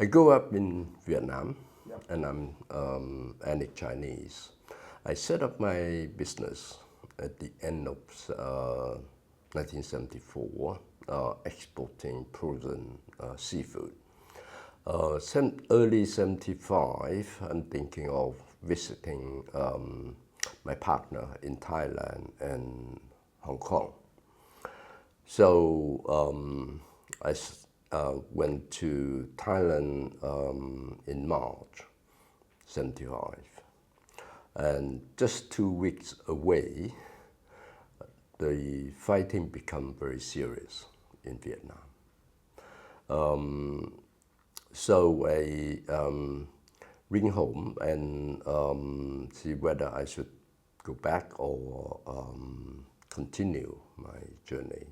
I grew up in Vietnam, Yep. and I'm ethnic Chinese. I set up my business at the end of 1974, exporting frozen seafood. Early 75, I'm thinking of visiting my partner in Thailand and Hong Kong. So I went to Thailand in March 75. And just 2 weeks away, the fighting became very serious in Vietnam. So I ring home and see whether I should go back or continue my journey.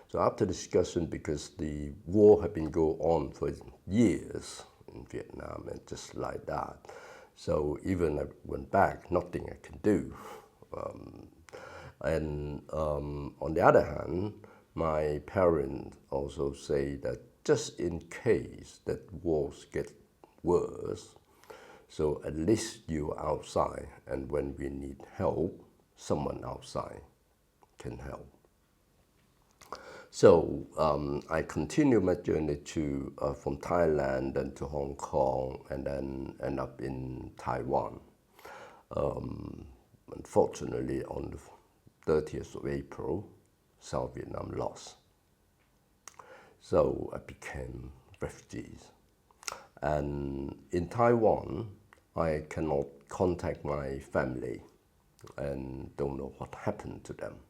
So after discussion, because the war had been going on for years in Vietnam, and just like that, so even I went back, nothing I can do. On the other hand, my parents also say that just in case that wars get worse, so at least you're outside, and when we need help, someone outside can help. So I continued my journey from Thailand and to Hong Kong, and then end up in Taiwan. Unfortunately, on the 30th of April, South Vietnam lost. So I became refugees. And in Taiwan, I cannot contact my family and don't know what happened to them.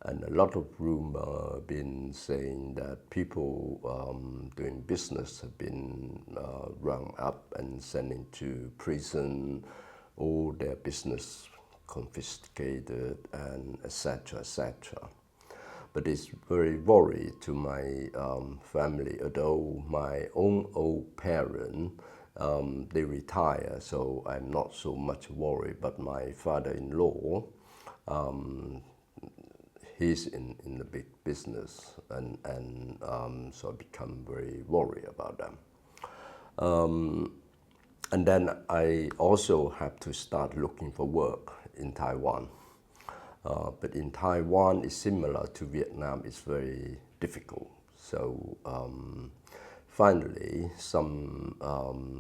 And a lot of rumor been saying that people doing business have been rung up and sent into prison, all their business confiscated, and etc., etc. But it's very worried to my family, although my own old parent, they retire, so I'm not so much worried, but my father-in-law, he's in the big business, and so I become very worried about them. And then I also have to start looking for work in Taiwan. But in Taiwan, it's similar to Vietnam, it's very difficult. So finally, some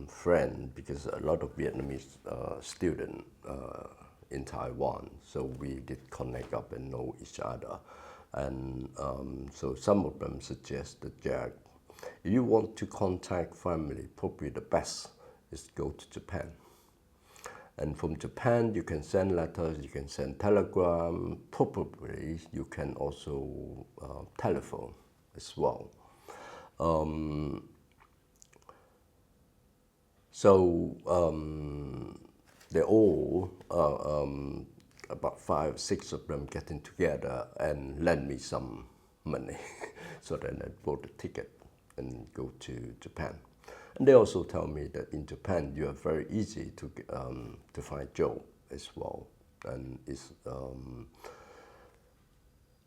friend, because a lot of Vietnamese students in Taiwan, so we did connect up and know each other. And so some of them suggested, Jack, if you want to contact family, probably the best is go to Japan. And from Japan, you can send letters, you can send telegram, probably you can also telephone as well. They're all, about 5, 6 of them getting together and lend me some money. So then I bought a ticket and go to Japan. And they also tell me that in Japan you are very easy to find job as well, and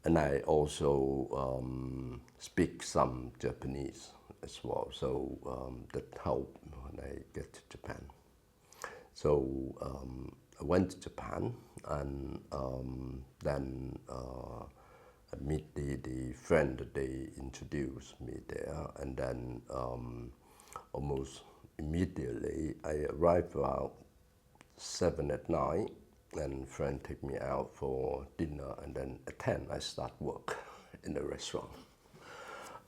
and I also speak some Japanese as well, so that helped when I get to Japan. So I went to Japan, and then I meet the friend that they introduced me there, and then almost immediately I arrived about 7 at night, and friend take me out for dinner, and then at 10 I start work in the restaurant.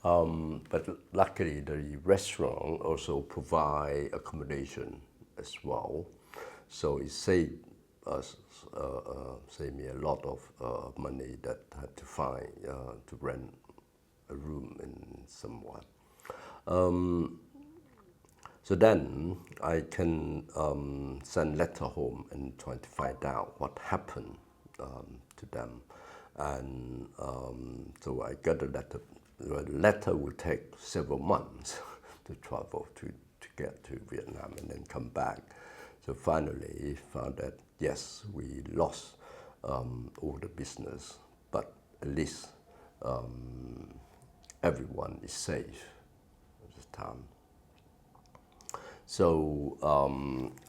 But luckily the restaurant also provide accommodation as well, so it saved me a lot of money that I had to find to rent a room in somewhat. So then I can send letter home and try to find out what happened to them. And so I got a letter. The letter would take several months to travel to get to Vietnam and then come back. So finally found that yes, we lost all the business, but at least everyone is safe at this time. So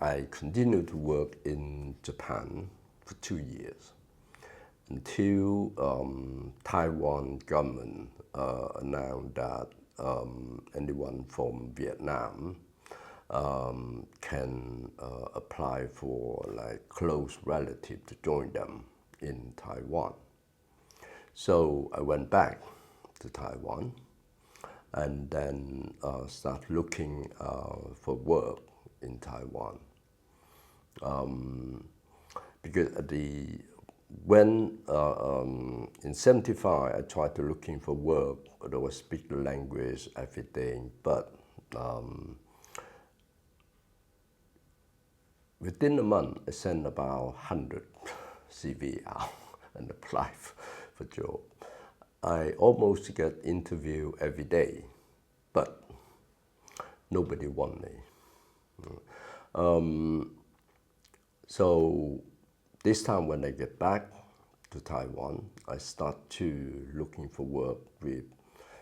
I continued to work in Japan for 2 years until Taiwan government announced that anyone from Vietnam can apply for like close relative to join them in Taiwan. So I went back to Taiwan and then start looking for work in Taiwan. Because when in '75 I tried to looking for work, I was speak the language, everything, but within a month I sent about 100 CV out and applied for job. I almost get interview every day, but nobody want me. So this time when I get back to Taiwan, I start to looking for work with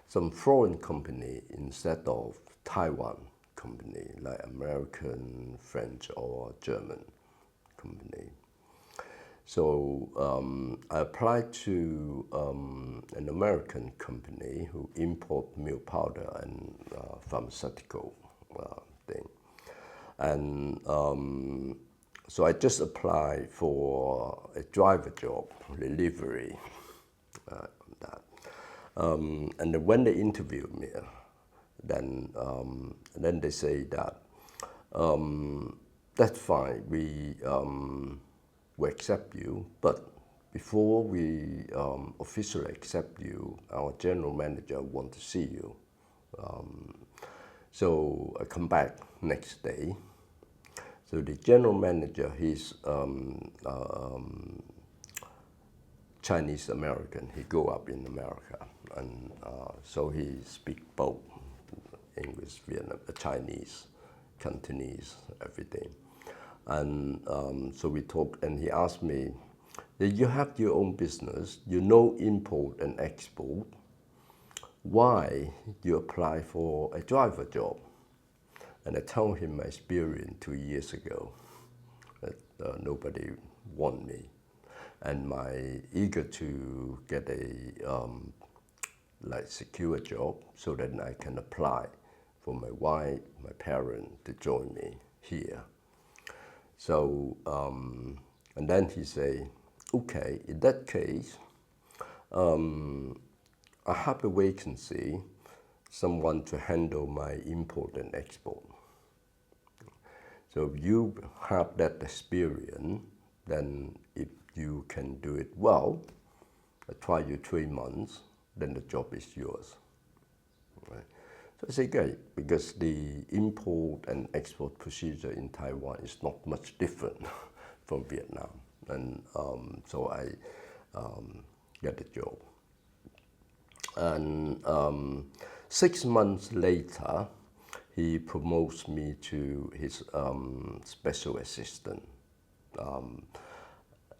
some foreign company instead of Taiwan company, like American, French, or German company. So I applied to an American company who import milk powder and pharmaceutical thing. And so I just applied for a driver job, delivery, that. And then when they interviewed me, then they say that that's fine, we accept you, but before we officially accept you, our general manager want to see you. So I come back next day. So the general manager, he's Chinese American. He grew up in America, and so he speak both English, Chinese, Cantonese, everything. And so we talked, and he asked me, you have your own business, you know import and export, why you apply for a driver job? And I told him my experience 2 years ago, that nobody want me, and my eager to get a like secure job so that I can apply for my wife, my parents to join me here. So, and then he say, okay, in that case, I have a vacancy, someone to handle my import and export. So if you have that experience, then if you can do it well, I try you 3 months, then the job is yours. Right? So I say, great, because the import and export procedure in Taiwan is not much different from Vietnam. And so I get the job. And 6 months later, he promotes me to his special assistant.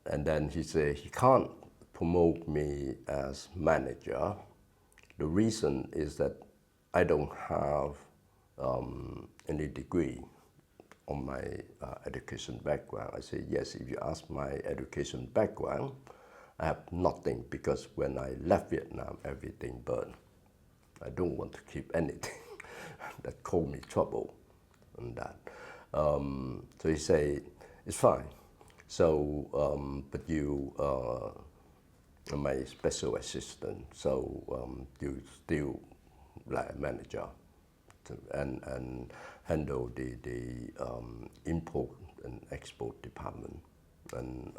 And then he said he can't promote me as manager. The reason is that I don't have any degree on my education background. I say, yes, if you ask my education background, I have nothing, because when I left Vietnam, everything burned. I don't want to keep anything that caused me trouble on that. So he say, it's fine. So, but you are my special assistant, so you still like a manager and handle the import and export department. And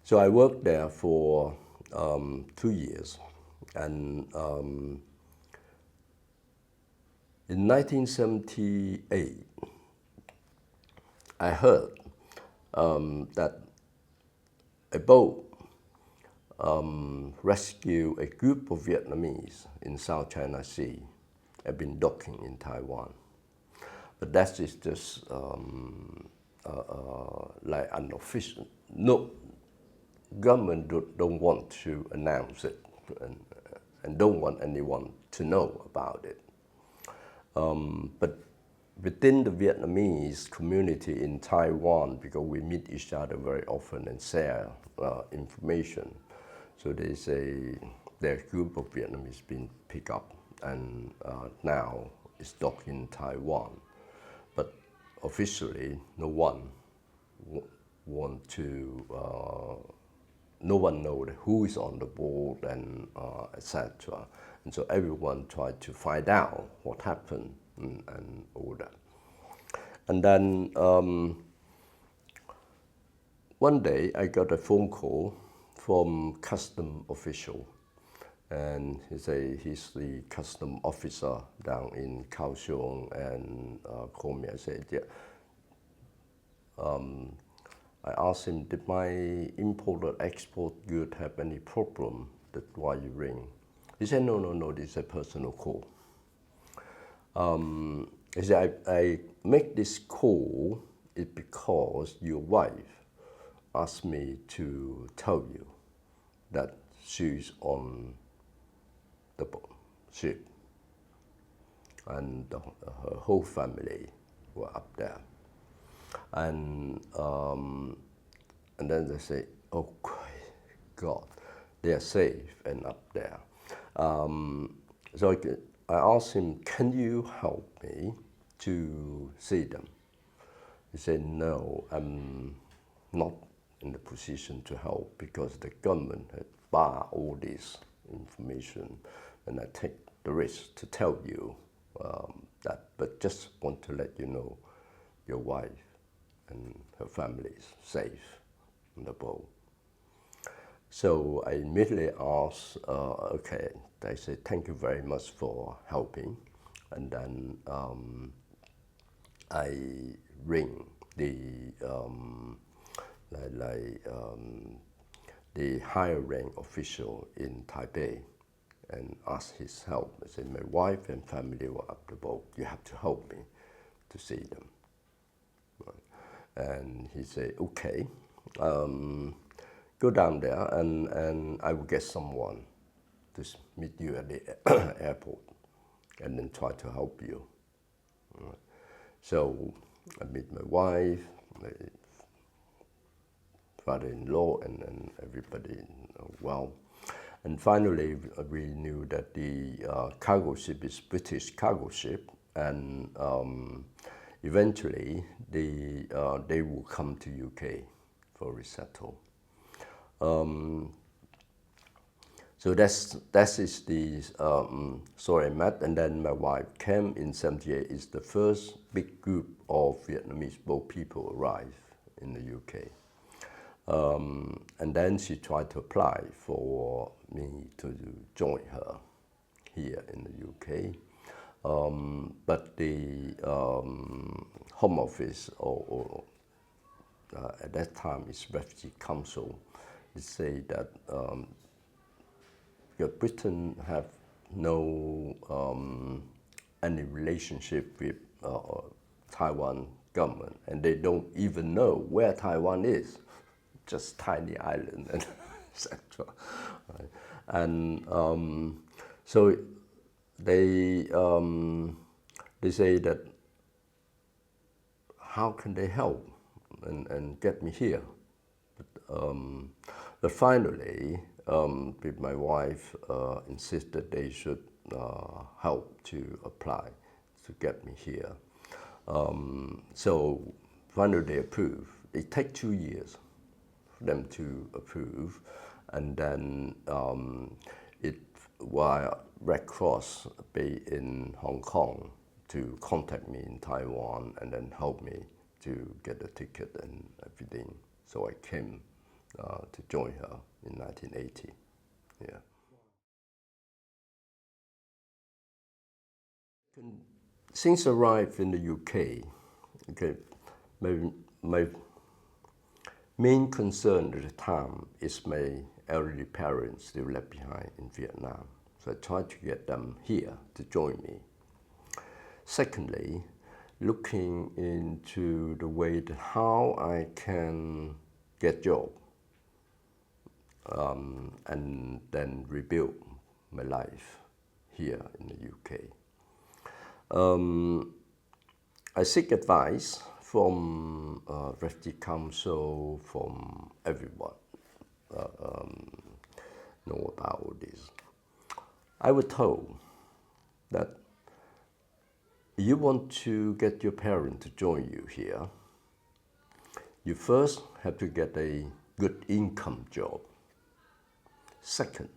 so I worked there for 2 years. And in 1978, I heard that a boat rescued a group of Vietnamese in South China Sea, had been docking in Taiwan. But that is just like unofficial. No, government don't want to announce it, and don't want anyone to know about it. But within the Vietnamese community in Taiwan, because we meet each other very often and share information, so there's a group of Vietnamese being picked up and now is docked in Taiwan. But officially, no one want to, no one knows who is on the board and etc. And so everyone tried to find out what happened and all that. And then one day I got a phone call from custom official, and he said he's the custom officer down in Kaohsiung, and called me. I said, yeah. I asked him, did my import or export good have any problem? That's why you ring. He said, no, this is a personal call. He said, I make this call is because your wife asked me to tell you that she's on the ship and her whole family were up there. And then they say, oh God, they are safe and up there. So I asked him, can you help me to see them? He said, no, I'm not in the position to help because the government had barred all this information, and I take the risk to tell you that, but just want to let you know your wife and her family is safe on the boat. So I immediately asked, okay, they said, thank you very much for helping. And then I ring the the higher rank official in Taipei and ask his help. I said, my wife and family were up the boat. You have to help me to see them. And he said, okay, go down there and I will get someone to meet you at the airport and then try to help you. So I meet my wife, my father-in-law, and everybody well. And finally, we knew that the cargo ship is British cargo ship, and eventually they will come to UK for resettle. So that is the story I met, and then my wife came in '78. It's the first big group of Vietnamese boat people arrived in the UK. And then she tried to apply for me to join her here in the UK. But the Home Office, or at that time it's Refugee Council, they say that Britain have no any relationship with Taiwan government, and they don't even know where Taiwan is, just tiny island and etc. Right? And so they say that how can they help and get me here? But finally, with my wife insisted they should help to apply to get me here. So finally they approved. It takes 2 years for them to approve, and then while Red Cross be in Hong Kong to contact me in Taiwan and then help me to get a ticket and everything. So I came to join her in 1980. Yeah. Since I arrived in the UK, okay, my main concern at the time is my elderly parents still left behind in Vietnam. So I tried to get them here to join me. Secondly, looking into the way that how I can get job and then rebuild my life here in the UK. I seek advice from Refugee Council, from everyone know about this. I was told that you want to get your parents to join you here, you first have to get a good income job. Second,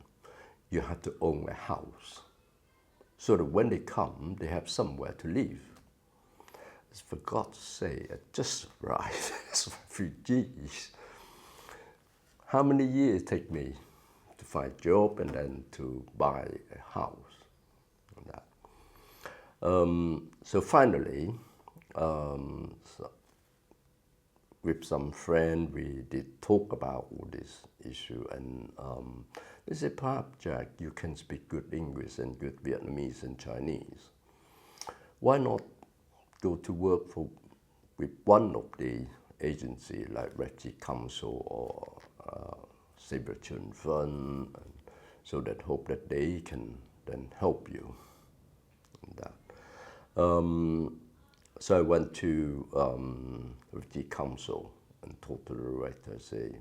you have to own a house so that when they come, they have somewhere to live. For God's sake, I just arrived as refugees. How many years take me to find a job and then to buy a house? So finally, with some friend, we did talk about all this issue, and they said, perhaps, Jack, you can speak good English and good Vietnamese and Chinese. Why not go to work with one of the agencies like Refugee Council or Save the Children Fund, so that hope that they can then help you in that. So I went to Refugee Council and talked to the director, say,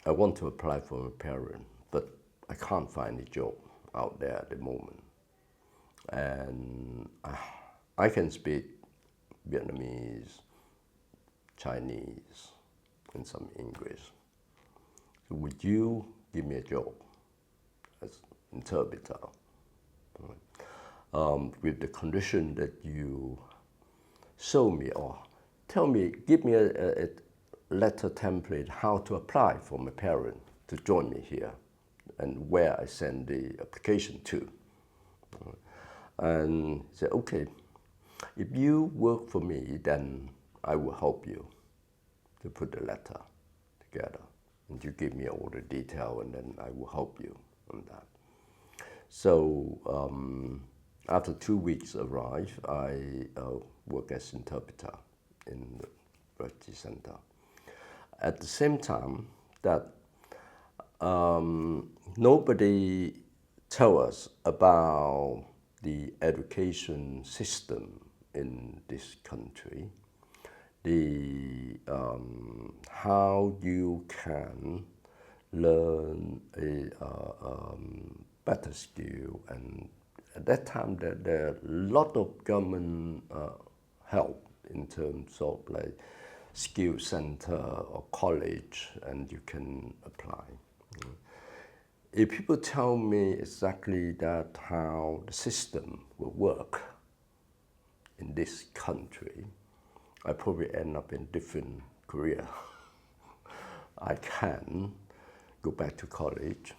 I want to apply for a parent, but I can't find a job out there at the moment. And I can speak Vietnamese, Chinese, and some English. So would you give me a job as interpreter? With the condition that you show me or tell me, give me a letter template how to apply for my parent to join me here and where I send the application to. And he said, okay, if you work for me, then I will help you to put the letter together. And you give me all the detail, and then I will help you on that. So after 2 weeks arrived, I work as interpreter in the refugee center. At the same time, that nobody tell us about the education system in this country, the how you can learn a better skill. And at that time, there are a lot of government help in terms of like skill center or college, and you can apply. If people tell me exactly that how the system will work in this country, I probably end up in different career. I can go back to college,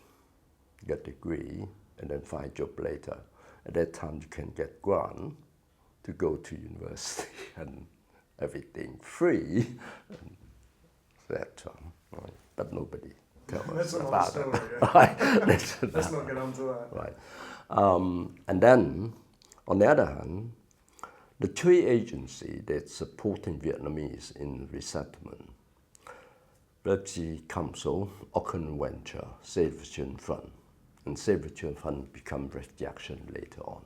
get a degree, and then find a job later. At that time, you can get grant to go to university and everything free, and etc. Right? But nobody tells us about story, it. yeah. Right? Let's not get onto that. Right. And then, on the other hand, the three agencies that supporting Vietnamese in resettlement, Refugee Council, Auckland Venture, Save the Children Fund, and Save the Children Fund become Refugee Action later on.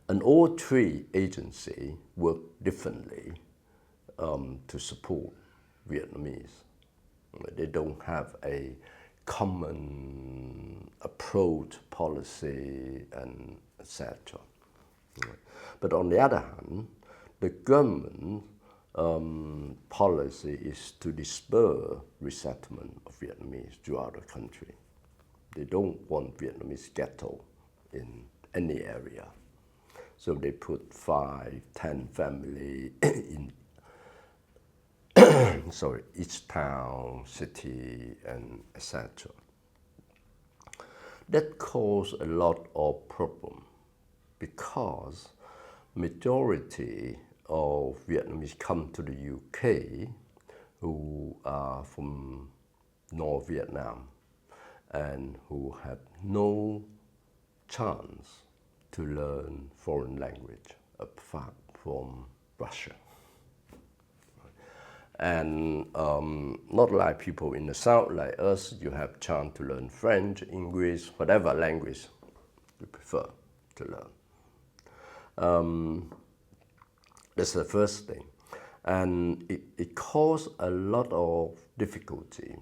And all three agencies work differently to support Vietnamese. They don't have a common approach, policy, and etc. But on the other hand, the government policy is to disperse resettlement of Vietnamese throughout the country. They don't want Vietnamese ghetto in any area. So they put 5, 10 families in each town, city, and etc. That caused a lot of problem because majority of Vietnamese come to the UK who are from North Vietnam and who have no chance to learn foreign language apart from Russia. And not like people in the South, like us, you have chance to learn French, English, whatever language you prefer. to learn. That's the first thing. And it caused a lot of difficulty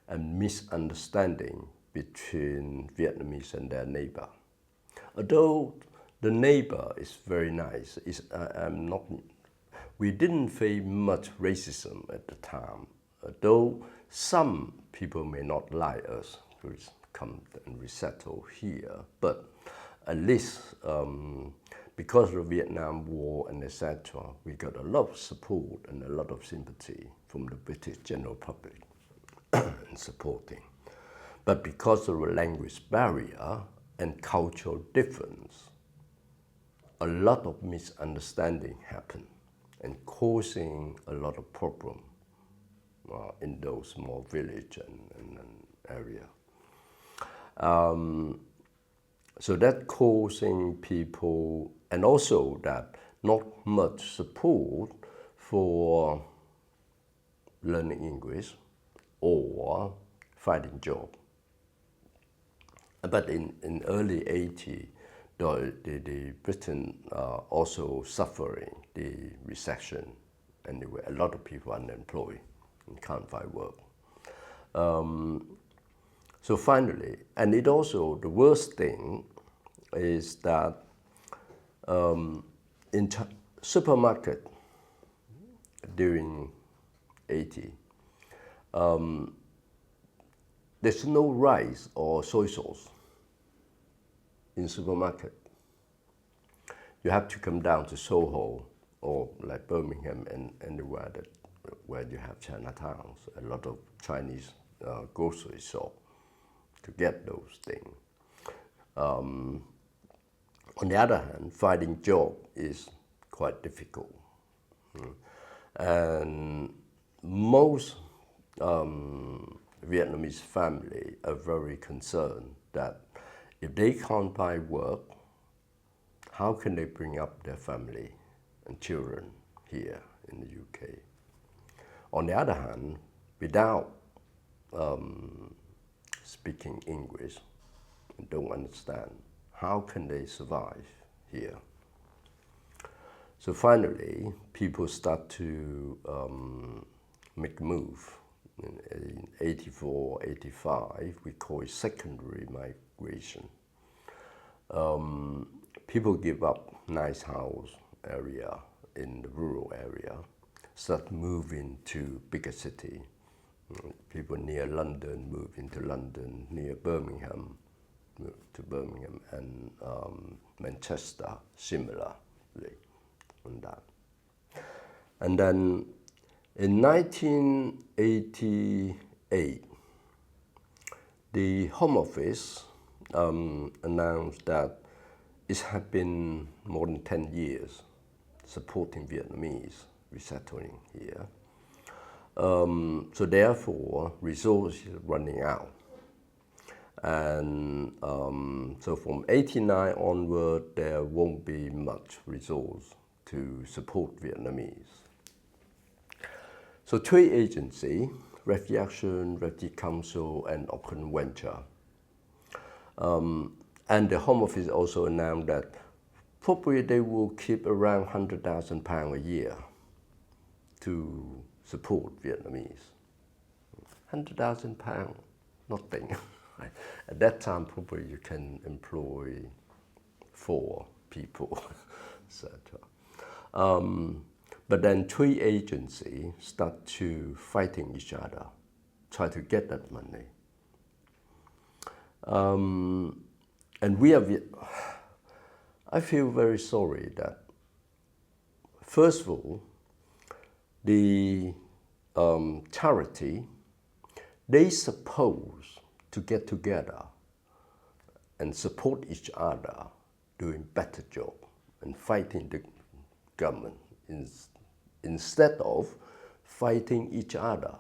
and misunderstanding between Vietnamese and their neighbor. Although the neighbor is very nice, we didn't face much racism at the time, though some people may not like us to come and resettle here, but at least because of the Vietnam War and etc., we got a lot of support and a lot of sympathy from the British general public in supporting. But because of the language barrier and cultural difference, a lot of misunderstanding happened and causing a lot of problem in those small village and area. So that causing people, and also that not much support for learning English or finding job. But in early 80s, the Britain also suffering the recession, and there were a lot of people unemployed and can't find work. So finally, and it also, the worst thing is that in supermarket during 80, there's no rice or soy sauce in supermarket. You have to come down to Soho or like Birmingham and anywhere where you have Chinatowns, a lot of Chinese grocery shop to get those things. On the other hand, finding job is quite difficult. And most Vietnamese family are very concerned that if they can't find work, how can they bring up their family and children here in the UK? On the other hand, without speaking English and don't understand, how can they survive here? So finally, people start to make move. In 84, 85, we call it secondary migration. People give up nice house area in the rural area, start moving to bigger city. People near London move into London, near Birmingham move to Birmingham, and Manchester similarly on that. And then in 1988, the Home Office announced that it had been more than 10 years supporting Vietnamese resettling here. So therefore, resources are running out. And so from 89 onward, there won't be much resource to support Vietnamese. So three agencies, Refugee Action, Refugee Council, and Quynh Venture. And the Home Office also announced that probably they will keep around £100,000 a year to support Vietnamese. £100,000, nothing. At that time, probably you can employ 4 people, etc. But then 3 agencies start to fighting each other, try to get that money. And I feel very sorry that, first of all, the charity, they supposed to get together and support each other doing better job and fighting the government instead of fighting each other.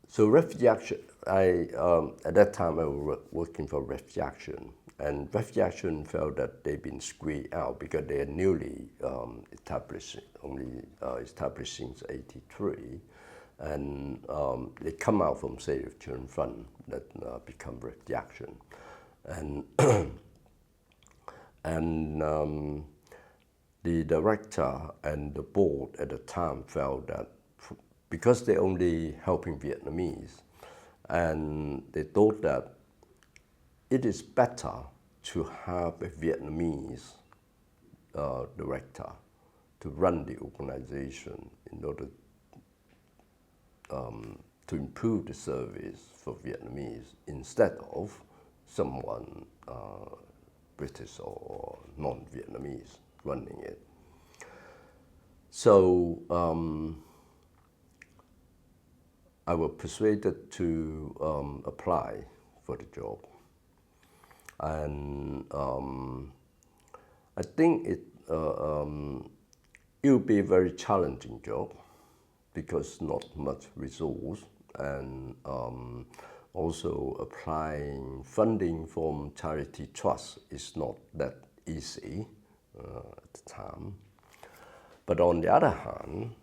So Refugee Action, at that time I was working for Refugee Action, and Refugee Action felt that they've been squeezed out because they are newly established, only established since '83, And they come out from Save the Children Fund that become Refugee Action. And, and the director and the board at the time felt that because they're only helping Vietnamese, and they thought that it is better to have a Vietnamese director to run the organization in order to improve the service for Vietnamese instead of someone British or non-Vietnamese running it. So I was persuaded to apply for the job. And I think it will be a very challenging job because not much resource, and also applying funding from charity trust is not that easy at the time. But on the other hand,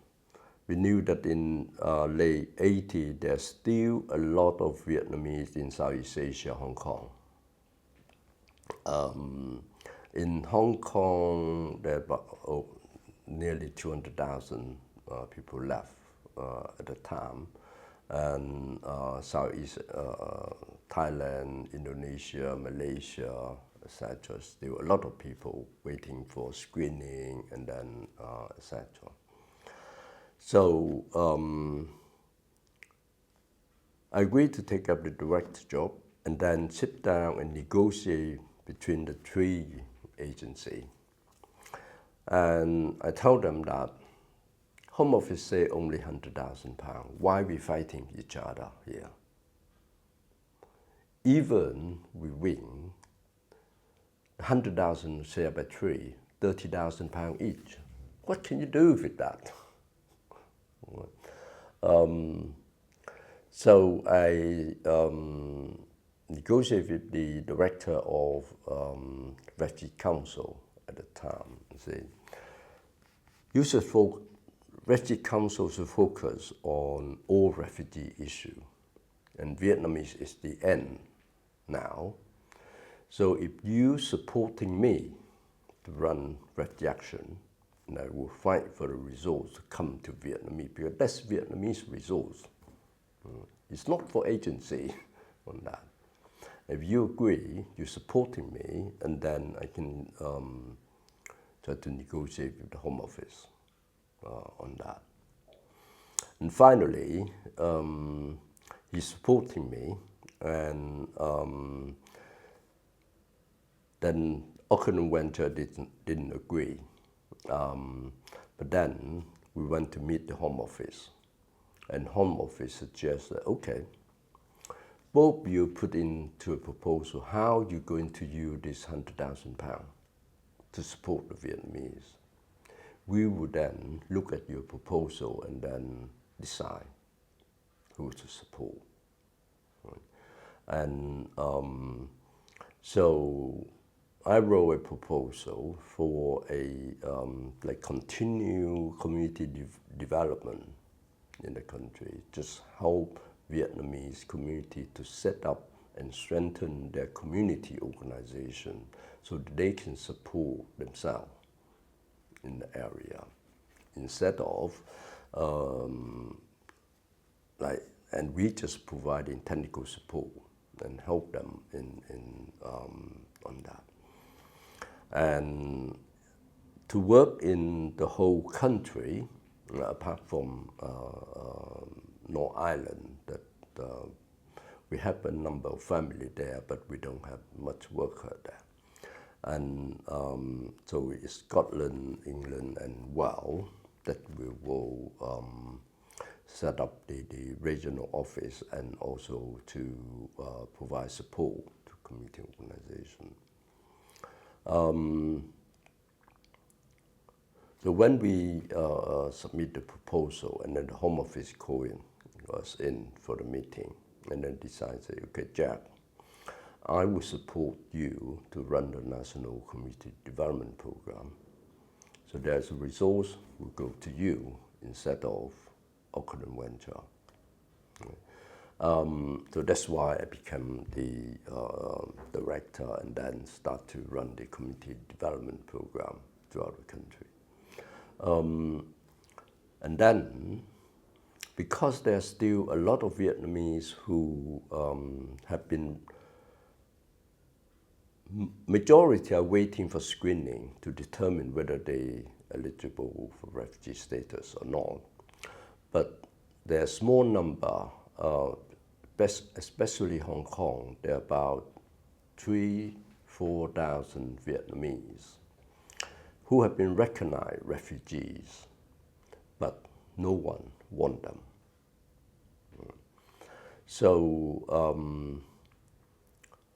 we knew that in late 80s, there's still a lot of Vietnamese in Southeast Asia, Hong Kong. In Hong Kong, there are about nearly 200,000 people left at the time. And Southeast Thailand, Indonesia, Malaysia, etc. Still a lot of people waiting for screening and then etc. So I agreed to take up the director job and then sit down and negotiate between the three agencies. And I told them that Home Office say only £100,000. Why are we fighting each other here? Even we win, 100,000 shared by three, £30,000 each. What can you do with that? So I negotiated with the director of Refugee Council at the time and said, Refugee Council should focus on all refugee issues, and Vietnamese is the end now. So if you supporting me to run Refugee Action, and I will fight for the resource to come to Vietnamese, because that's Vietnamese resource. It's not for agency on that. If you agree, you're supporting me, and then I can try to negotiate with the Home Office on that. And finally, he's supporting me, and then Auckland Venture didn't agree. But then we went to meet the Home Office, and Home Office suggested, okay, both you put into a proposal how you're going to use this £100,000 to support the Vietnamese. We would then look at your proposal and then decide who to support. Right? And so I wrote a proposal for a continued community development in the country, just help Vietnamese community to set up and strengthen their community organization so that they can support themselves in the area, instead of and we just providing technical support and help them on that. And to work in the whole country, apart from North Island, that we have a number of family there, but we don't have much worker there. And so it's Scotland, England, and Wales that we will set up the regional office and also to provide support to community organization. So when we submit the proposal, and then the Home Office Quynh was in for the meeting, and then decided, say, okay, Jack, I will support you to run the National Community Development Program. So there's a resource will go to you instead of I couldn't venture. So that's why I became the director and then start to run the community development program throughout the country. And then, because there's still a lot of Vietnamese who have been, majority are waiting for screening to determine whether they eligible for refugee status or not. But there are a small number, especially Hong Kong, there are about 3,000-4,000 Vietnamese who have been recognized refugees, but no one wants them. So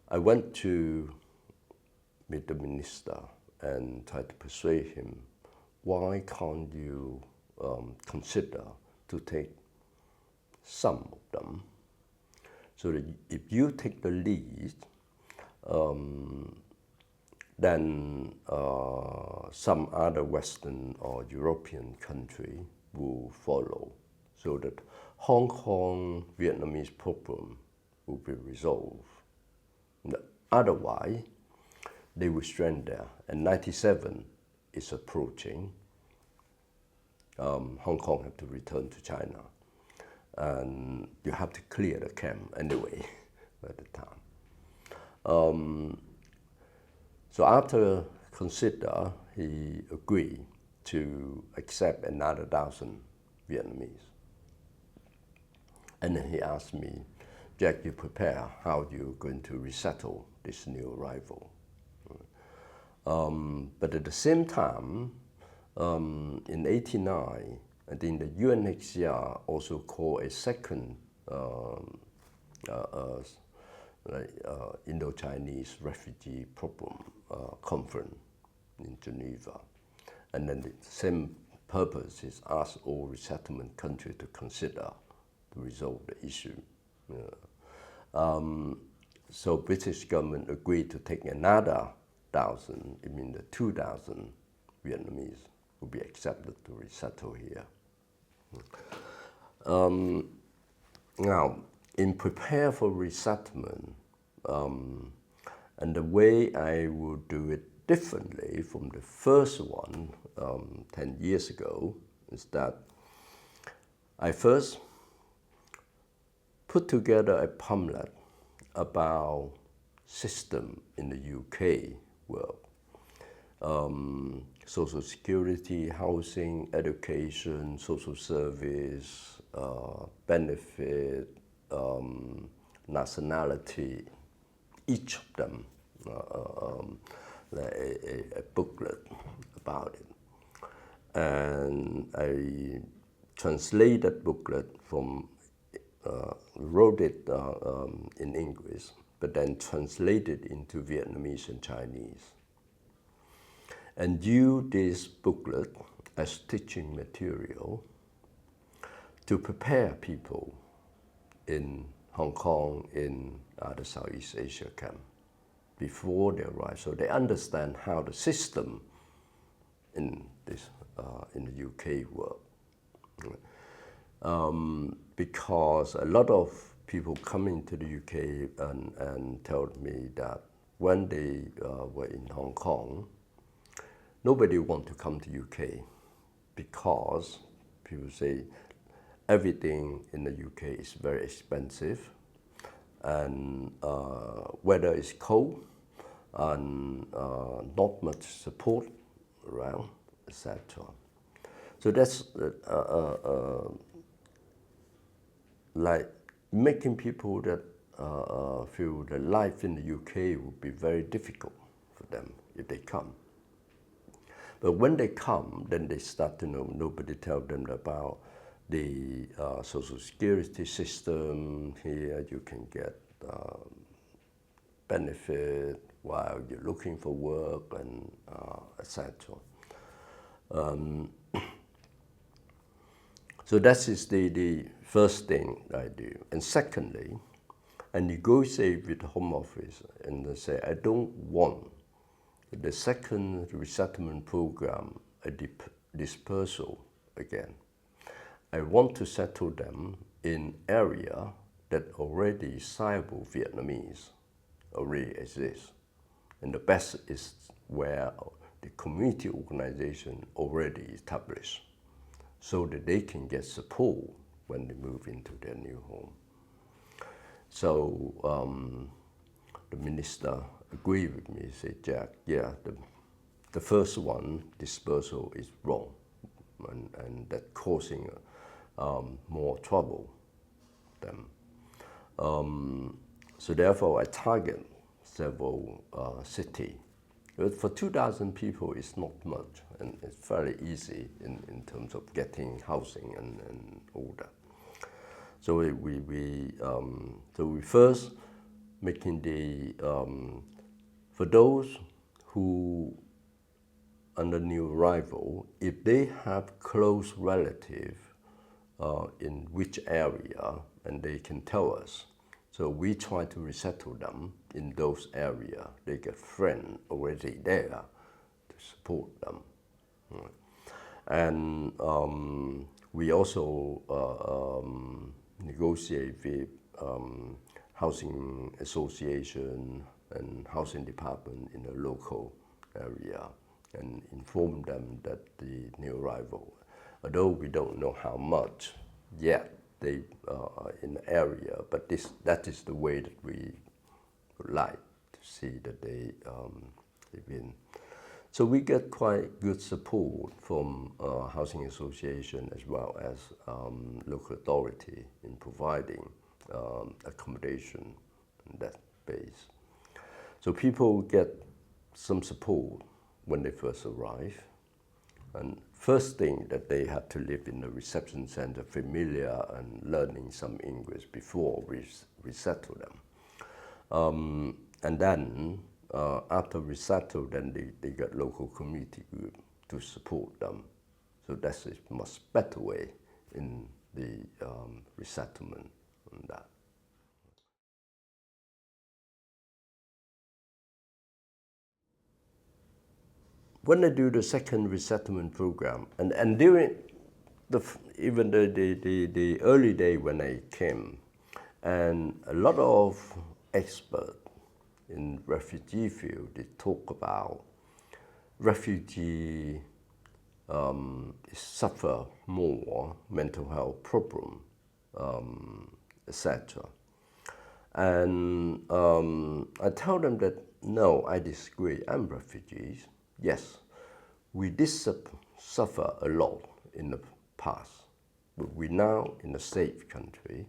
I went to meet the minister and tried to persuade him, why can't you consider to take some of them, so that if you take the lead, then some other Western or European country will follow, so that Hong Kong Vietnamese problem will be resolved. Otherwise, they will strand there. And 97 is approaching. Hong Kong have to return to China. And you have to clear the camp anyway at the time. So after consider, he agreed to accept another 1,000 Vietnamese. And then he asked me, Jack, you prepare how you're going to resettle this new arrival. But at the same time, in '89, I think the UNHCR also called a second Indo-Chinese refugee problem conference in Geneva. And then the same purpose is ask all resettlement countries to consider to resolve the issue. So British government agreed to take another 1,000, I mean the 2,000 Vietnamese will be accepted to resettle here. Now, in prepare for resettlement, and the way I will do it differently from the first one 10 years ago is that I first put together a pamphlet about system in the UK world. Social security, housing, education, social service, benefit, nationality, each of them, a booklet about it. And I translated that booklet from, wrote it in English, but then translated into Vietnamese and Chinese. And use this booklet as teaching material to prepare people in Hong Kong, in other Southeast Asia camp before they arrive, so they understand how the system in this in the UK work. Because a lot of people coming to the UK and told me that when they were in Hong Kong, nobody want to come to UK because people say everything in the UK is very expensive, and weather is cold, and not much support around, etc. So that's like making people that feel that life in the UK would be very difficult for them if they come. But when they come, then they start to know, nobody tells them about the social security system. Here you can get benefit while you're looking for work, and etc. So that is the first thing I do. And secondly, I negotiate with the Home Office and they say, I don't want the second resettlement program a dispersal again. I want to settle them in area that already sizable Vietnamese already exist. And the best is where the community organization already established, so that they can get support when they move into their new home. So the minister agreed with me, said, Jack, yeah, the first one, dispersal, is wrong, and that causing more trouble them. So therefore, I target several cities. For 2,000 people, it's not much, and it's fairly easy in terms of getting housing and all that. So we first making the for those who under new arrival, if they have close relative in which area, and they can tell us. So we try to resettle them in those areas. They get friends already there to support them. And we also negotiate with housing association and housing department in the local area and inform them that the new arrival, although we don't know how much yet they are in the area, but that is the way that we would like to see that they live in. So we get quite good support from housing association as well as local authority in providing accommodation in that base. So people get some support when they first arrive. And first thing that they have to live in the reception center, familiar and learning some English before we resettle them. And then after resettle, then they get local community group to support them. So that's a much better way in the resettlement on that. When I do the second resettlement program, and during even the early day when I came, and a lot of experts in refugee field, they talk about refugee suffer more mental health problem, etc. And I tell them that no, I disagree. I'm refugees. Yes, we did suffer a lot in the past, but we're now in a safe country.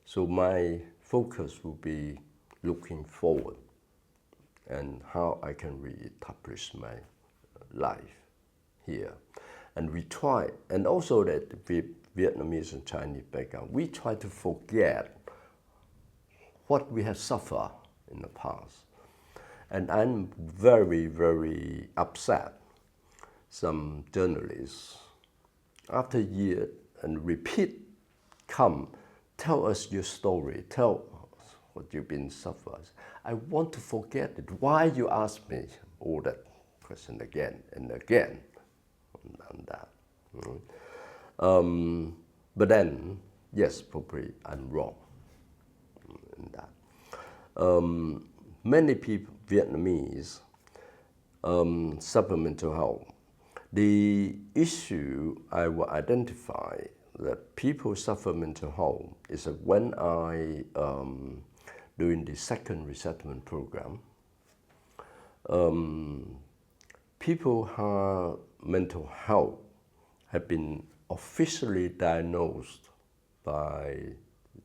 So my focus will be looking forward and how I can re-establish my life here. And we try, and also that with Vietnamese and Chinese background, we try to forget what we have suffered in the past. And I'm very, very upset. Some journalists, after years and repeat, come, tell us your story, tell us what you've been suffering. I want to forget it. Why you ask me all that question again and again on that? But then, yes, probably I'm wrong in that. Many people, Vietnamese, suffer mental health. The issue I will identify that people suffer mental health is that when I, doing the second resettlement program, people who have mental health have been officially diagnosed by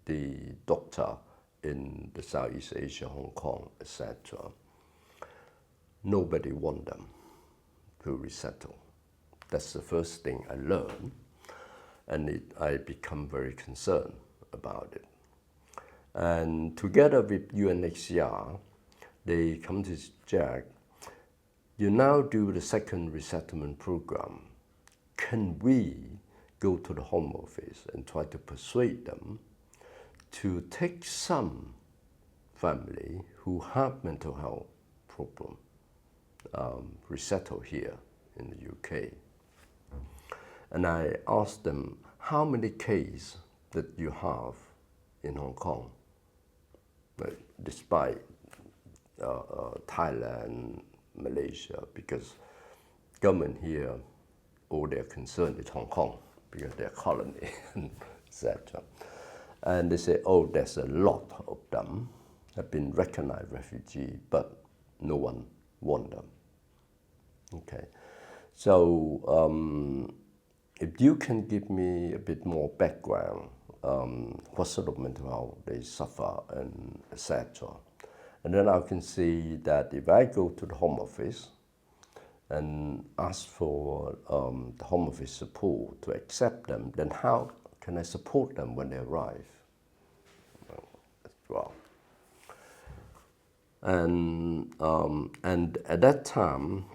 the doctor in the Southeast Asia, Hong Kong, etc. Nobody wants them to resettle. That's the first thing I learned, and I become very concerned about it. And together with UNHCR, they come to Jack, you now do the second resettlement program. Can we go to the Home Office and try to persuade them to take some family who have mental health problem, resettle here in the UK? And I asked them, how many cases that you have in Hong Kong, despite Thailand, Malaysia, because government here, all their concern is Hong Kong because they're colony, etc. And they say, oh, there's a lot of them have been recognized refugee, but no one want them. Okay, so if you can give me a bit more background, what sort of mental health they suffer and etc. And then I can see that if I go to the Home Office and ask for the Home Office support to accept them, then how can I support them when they arrive? Well, and at that time,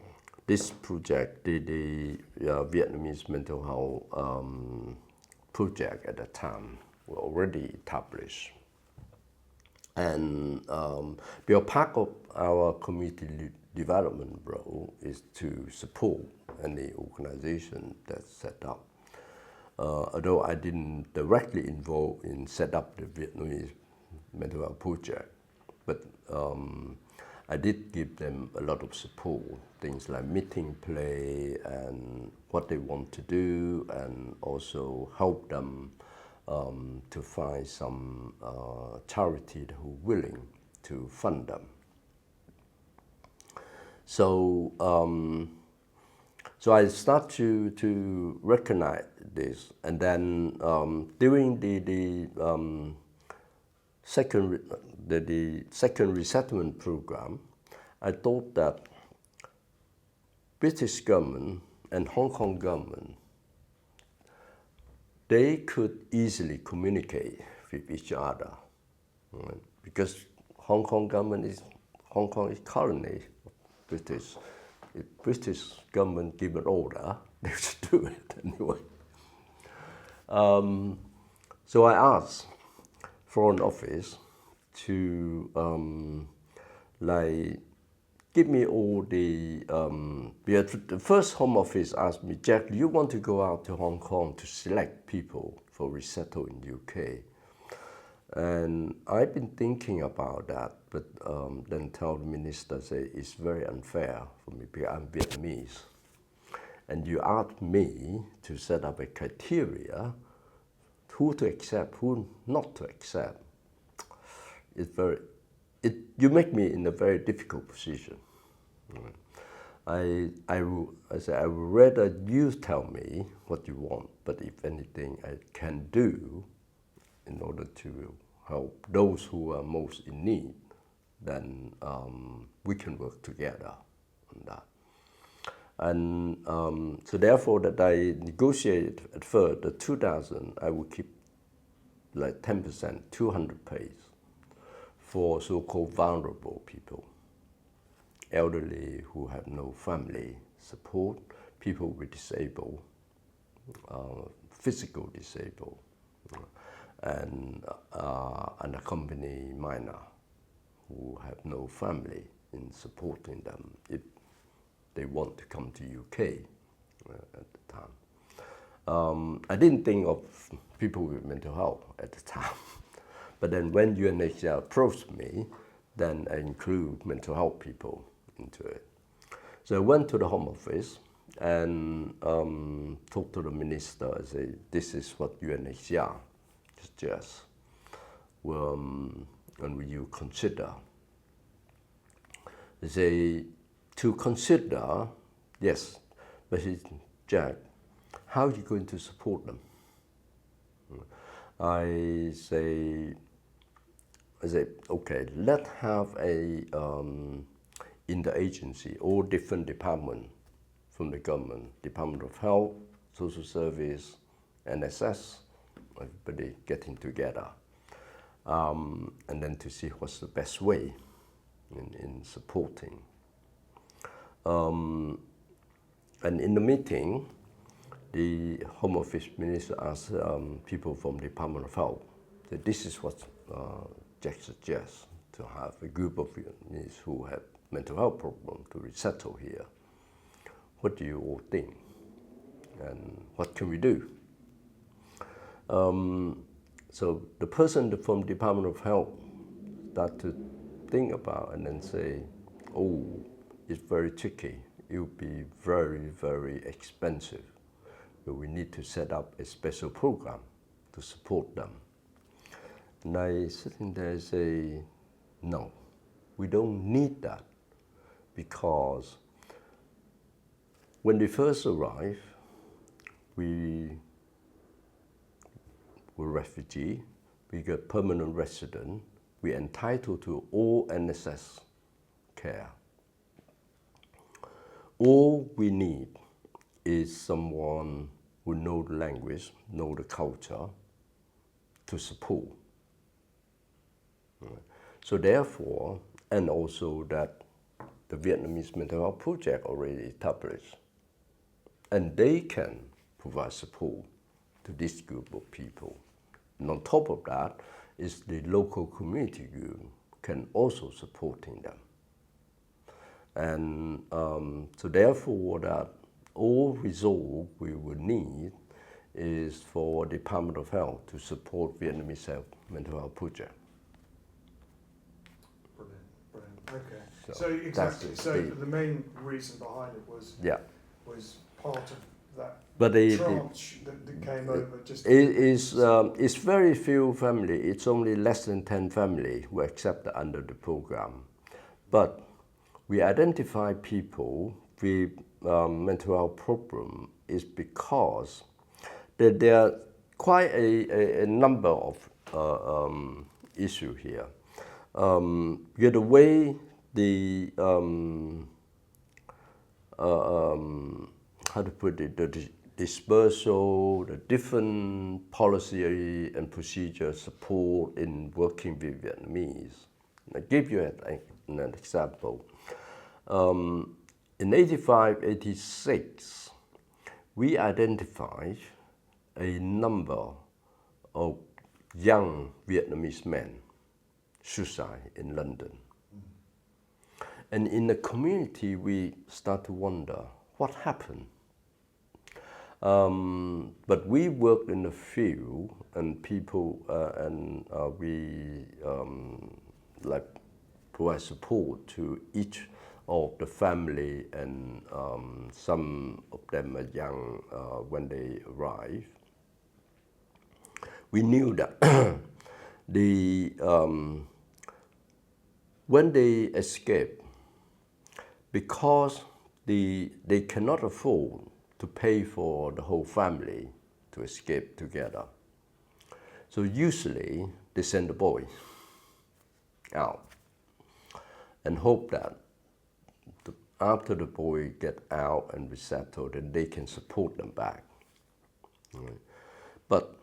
this project, the Vietnamese Mental Health project at that time, were already established. And because part of our community development role is to support any organization that's set up. Although I didn't directly involve in set up the Vietnamese Mental Health project, but I did give them a lot of support, things like meeting play and what they want to do, and also help them to find some charity who are willing to fund them. So, so I start to recognize this, and then during the second resettlement program, I thought that British government and Hong Kong government, they could easily communicate with each other, right? Because Hong Kong is colony of British. If British government give an order, they should do it anyway. So I asked Foreign Office to give me all the, the first Home Office asked me, Jack, do you want to go out to Hong Kong to select people for resettle in UK? And I've been thinking about that, but then tell the minister, say, it's very unfair for me because I'm Vietnamese. And you asked me to set up a criteria, who to accept, who not to accept. You make me in a very difficult position. I would rather you tell me what you want, but if anything I can do in order to help those who are most in need, then we can work together on that. And so therefore that I negotiated at first, the 2,000, I would keep like 10%, 200 pays for so-called vulnerable people, elderly who have no family support, people with disabled, physical disabled, and unaccompanied minor who have no family in supporting them if they want to come to UK at the time. I didn't think of people with mental health at the time. But then when UNHCR approached me, then I include mental health people into it. So I went to the Home Office and talked to the minister. I said, this is what UNHCR suggests. And will you consider? They say, to consider, yes, but he said, Jack, how are you going to support them? I say, okay, let's have a, in the agency, all different departments from the government, Department of Health, Social Service, NSS, everybody getting together. And then to see what's the best way in supporting. And in the meeting, the Home Office Minister asked people from the Department of Health that this is what Jack suggests, to have a group of Vietnamese who have mental health problems to resettle here. What do you all think? And what can we do? So the person from Department of Health start to think about and then say, oh, it's very tricky. It will be very, very expensive. So we need to set up a special program to support them. And I sitting there and say, no, we don't need that, because when they first arrived, we were refugee, we got permanent resident, we're entitled to all NSS care. All we need is someone who knows the language, know the culture, to support. So therefore, and also that the Vietnamese Mental Health Project already established, and they can provide support to this group of people. And on top of that is the local community group can also supporting them. And so therefore that all result we would need is for Department of Health to support Vietnamese Mental Health Project. Brilliant, brilliant. Okay. So exactly. So the main reason behind it was part of that tranche that came over. Just it's very few family. It's only less than 10 family who accepted under the program, but we identify people with mental health problem is because there are quite a number of issue here. The way the how to put it, the dispersal, the different policy and procedure support in working with Vietnamese. I'll give you an example. In 85, 86, we identified a number of young Vietnamese men suicide in London. And in the community, we start to wonder what happened. But we worked in the field, and people, we like provide support to each of the family, and some of them are young when they arrive. We knew that when they escape, because they cannot afford to pay for the whole family to escape together. So usually they send the boy out and hope that after the boy get out and resettled, then they can support them back. But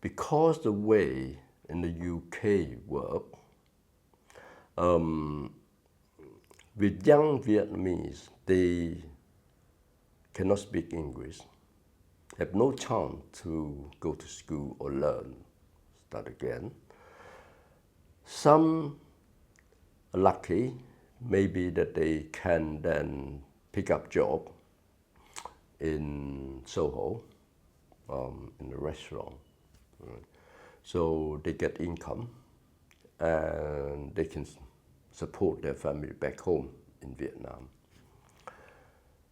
because the way in the UK work, with young Vietnamese, they cannot speak English, have no chance to go to school or learn, start again. Some are lucky, maybe that they can then pick up job in Soho, in the restaurant. So they get income and they can support their family back home in Vietnam.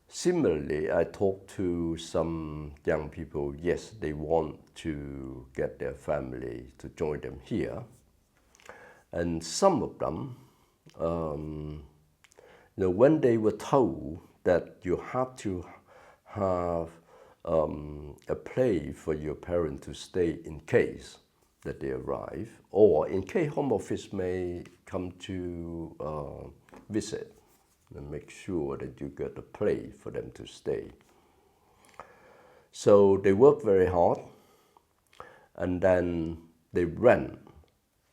Similarly, I talked to some young people, yes, they want to get their family to join them here. And some of them, when they were told that you have to have a place for your parents to stay in case that they arrive, or in case Home Office may come to visit, and make sure that you get a place for them to stay. So they work very hard, and then they rent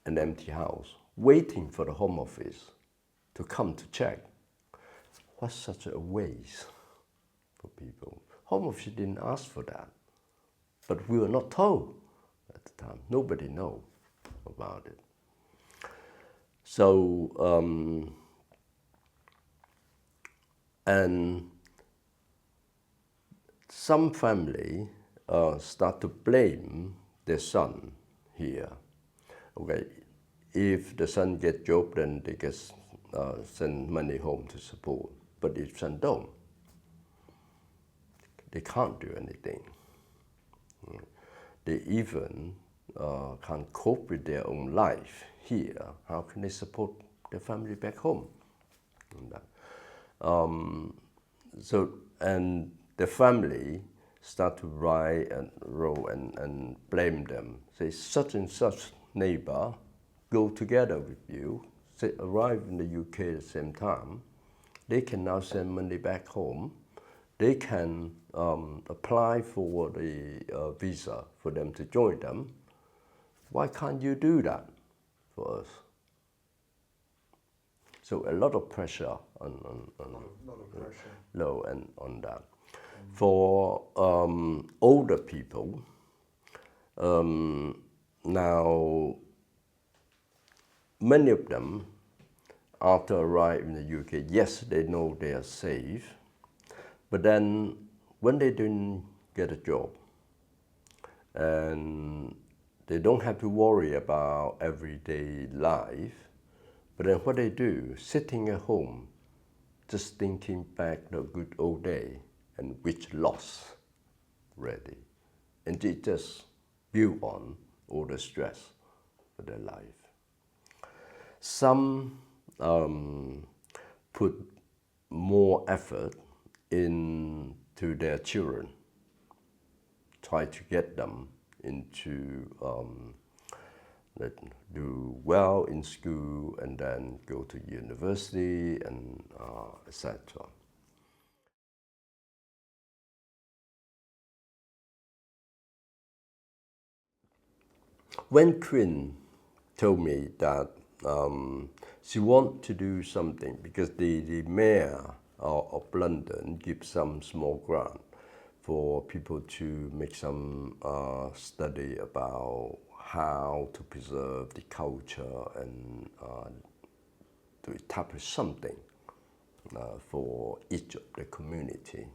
an empty house, waiting for the Home Office to come to check. What's such a waste for people? Home Office didn't ask for that, but we were not told at the time. Nobody know about it. So, and some family start to blame their son here. Okay, if the son get job, then they get send money home to support. But if son don't, they can't do anything. They even can't cope with their own life here. How can they support their family back home? And the family start to write and roll and blame them. Say, such and such neighbor go together with you, say, arrive in the UK at the same time. They can now send money back home. They can apply for the visa for them to join them. Why can't you do that for us? So a lot of pressure on that. For older people, now many of them, after arriving in the UK, yes, they know they are safe, but then when they didn't get a job, and they don't have to worry about everyday life, but then what they do, sitting at home, just thinking back the good old day and which loss already. And they just build on all the stress for their life. Some put more effort into their children, try to get them into do well in school and then go to university and etc. When Quynh told me that she wanted to do something because the mayor of London gives some small grant for people to make some study about how to preserve the culture and to establish something for each of the community.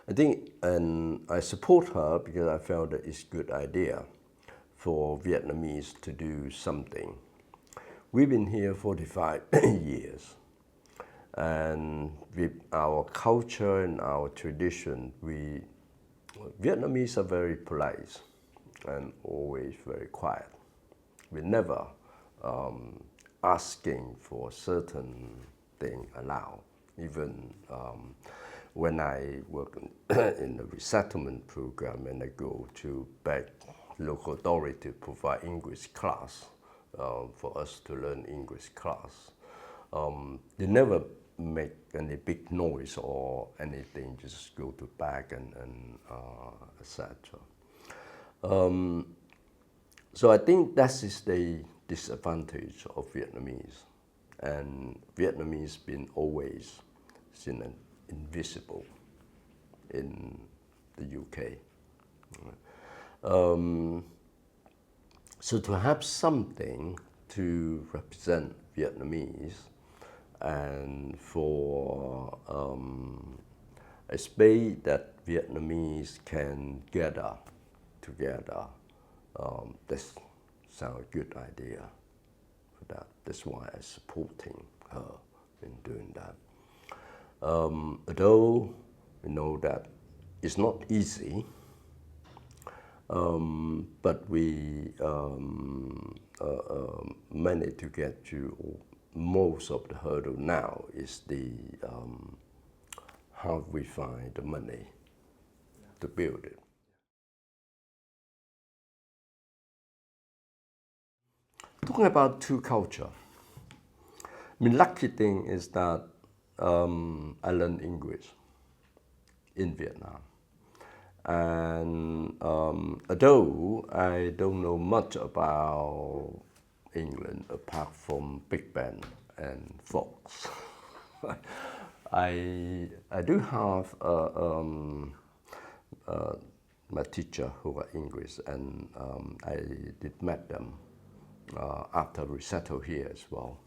I think, and I support her because I felt that it's a good idea for Vietnamese to do something. We've been here 45 years, and with our culture and our tradition, Vietnamese are very polite and always very quiet. We never asking for certain thing allowed. Even when I work in the resettlement program and I go to beg local authority to provide English class for us to learn English class, they never make any big noise or anything, just go to bag and etc. So I think that is the disadvantage of Vietnamese, and Vietnamese been always seen as invisible in the UK. So to have something to represent Vietnamese and for a space that Vietnamese can gather together, that sounds a good idea for that. That's why I'm supporting her in doing that. Although we know that it's not easy, but we managed to get to most of the hurdle now is the how we find the money to build it. Talking about two culture, I mean, lucky thing is that I learned English in Vietnam. And although I don't know much about England apart from Big Ben and Fox, I do have my teacher who was English, and I did met them after resettle here as well,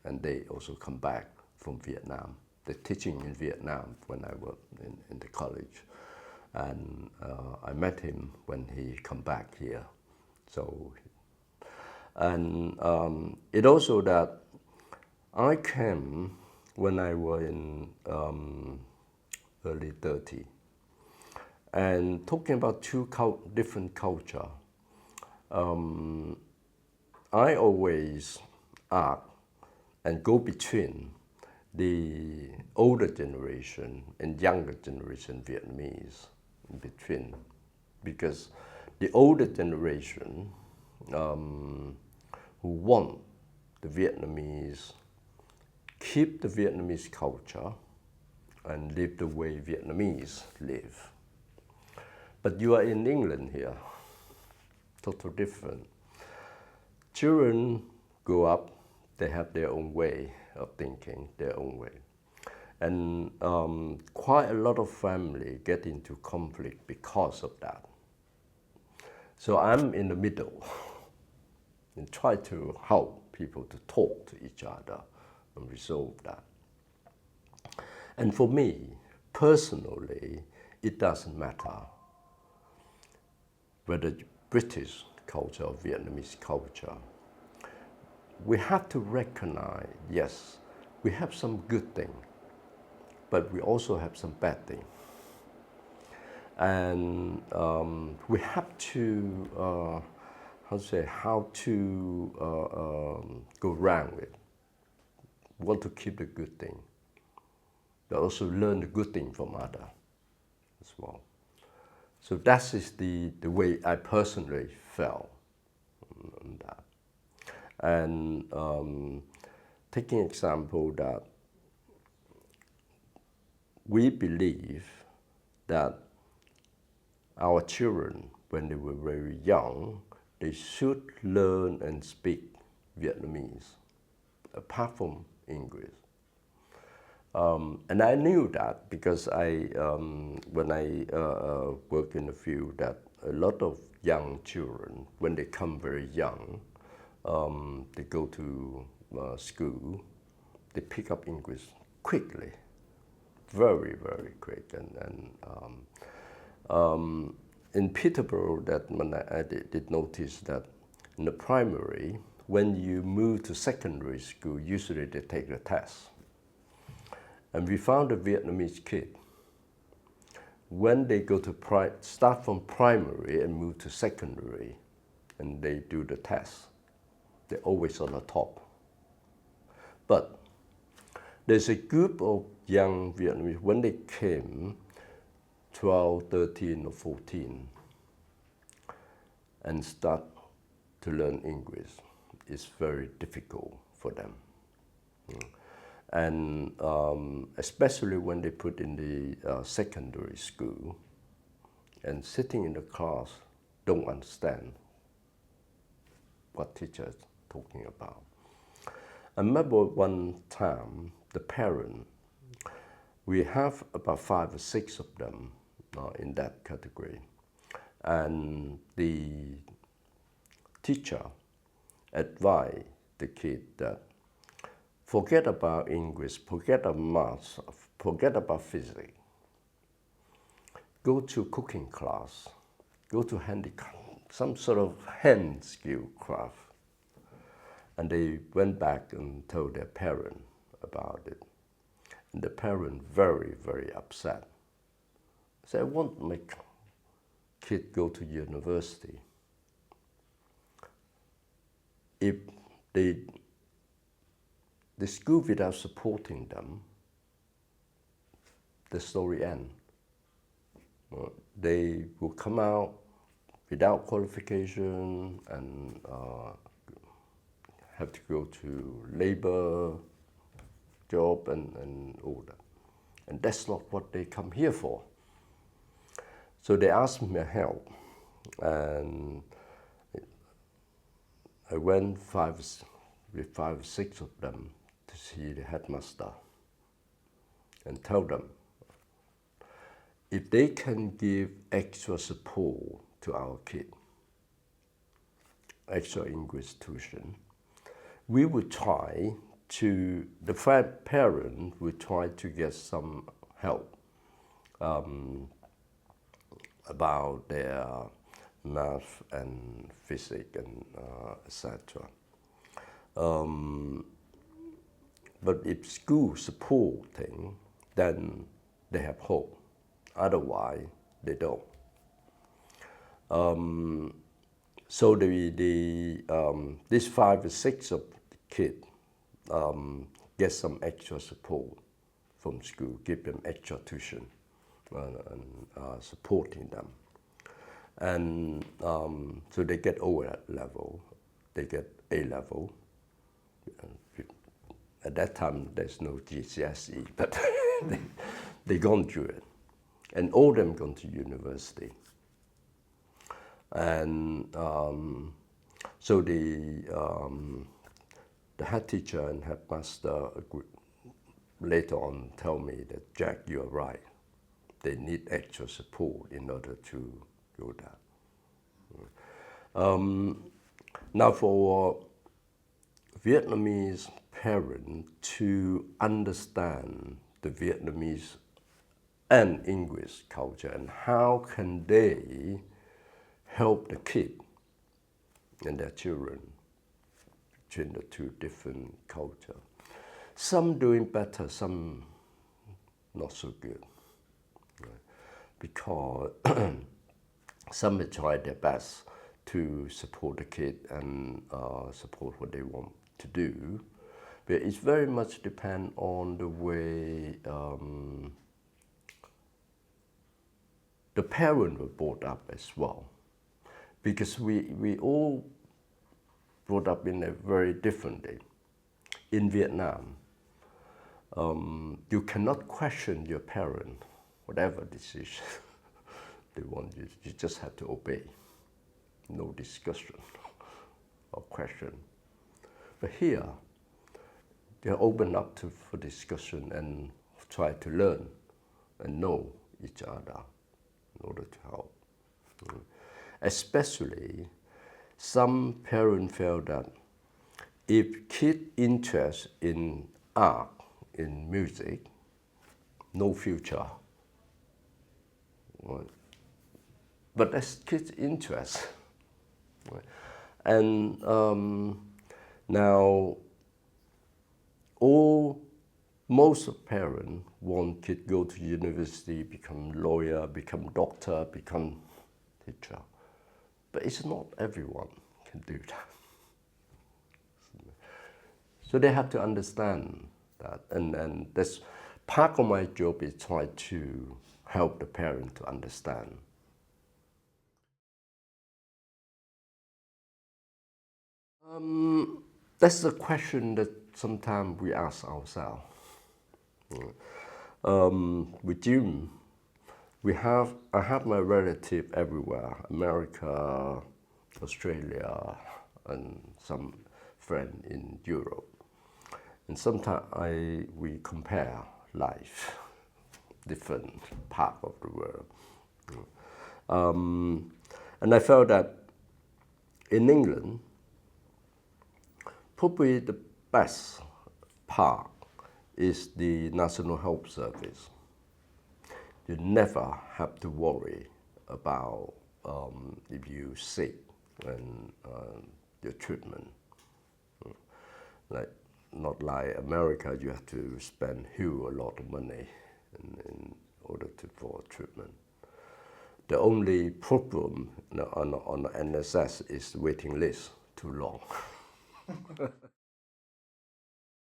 and they also come back from Vietnam. They're teaching in Vietnam when I worked in the college. and I met him when he come back here. So, and it also that I came when I was in early 30, and talking about two different culture. I always ask and go between the older generation and younger generation Vietnamese in between, because the older generation who want the Vietnamese keep the Vietnamese culture and live the way Vietnamese live. But you are in England here, totally different. Children grow up, they have their own way of thinking, their own way. And quite a lot of family get into conflict because of that. So I'm in the middle and try to help people to talk to each other and resolve that. And for me, personally, it doesn't matter whether British culture or Vietnamese culture. We have to recognize, yes, we have some good things, but we also have some bad things. And we have to, how to go around it. We want to keep the good thing, but also learn the good thing from others as well. So that is the way I personally felt on that. And taking example that we believe that our children, when they were very young, they should learn and speak Vietnamese, apart from English. And I knew that because when I work in the field, that a lot of young children, when they come very young, they go to school, they pick up English quickly, very, very quick. And in Peterborough, that when I did notice that in the primary, when you move to secondary school, usually they take the test. And we found a Vietnamese kid, when they go to start from primary and move to secondary, and they do the test, they're always on the top. But there's a group of young Vietnamese, when they came 12, 13, or 14, and start to learn English, it's very difficult for them. And especially when they put in the secondary school, and sitting in the class, don't understand what teacher is talking about. I remember one time, the parent, we have about 5 or 6 of them in that category. And the teacher advised the kid that forget about English, forget about math, forget about physics. Go to cooking class, go to some sort of hand skill craft. And they went back and told their parent about it. And the parent very, very upset. Said, I want my kid go to university. If the school without supporting them, the story ends. They will come out without qualification and have to go to labor job and all that. And that's not what they come here for. So they asked me help, and I went with 5 or 6 of them to see the headmaster and tell them if they can give extra support to our kid, extra English tuition, we would try to, the parent would try to get some help about their math and physics and etc. But if school supporting, then they have hope. Otherwise, they don't. So these 5 or 6 of the kids get some extra support from school, give them extra tuition and supporting them. And so they get O level, they get A level. At that time, there's no GCSE, but they gone through it. And all of them gone to university. And so the head teacher and headmaster later on tell me that, Jack, you're right. They need extra support in order to do that. Now for Vietnamese parents to understand the Vietnamese and English culture, and how can they help the kid and their children between the 2 different cultures. Some doing better, some not so good. Right? Because some have tried their best to support the kid and support what they want to do. But it's very much depend on the way the parents were brought up as well. Because we all brought up in a very different way. In Vietnam, you cannot question your parent, whatever decision they want you. You just have to obey. No discussion or question. But here, they're open up for discussion and try to learn and know each other in order to help. Especially, some parents felt that if kids' interest in art, in music, no future. Right? But that's kids' interest. Right? And now, most parents want kids go to university, become lawyer, become doctor, become teacher. But it's not everyone can do that. So they have to understand that. And that's part of my job is try to help the parent to understand. That's a question that sometimes we ask ourselves. With Jim, I have my relative everywhere, America, Australia, and some friend in Europe. And sometimes we compare life, different part of the world. And I felt that in England, probably the best part is the National Health Service. You never have to worry about if you're sick and your treatment. Not like America, you have to spend a lot of money in order for treatment. The only problem on the NSS is the waiting list too long.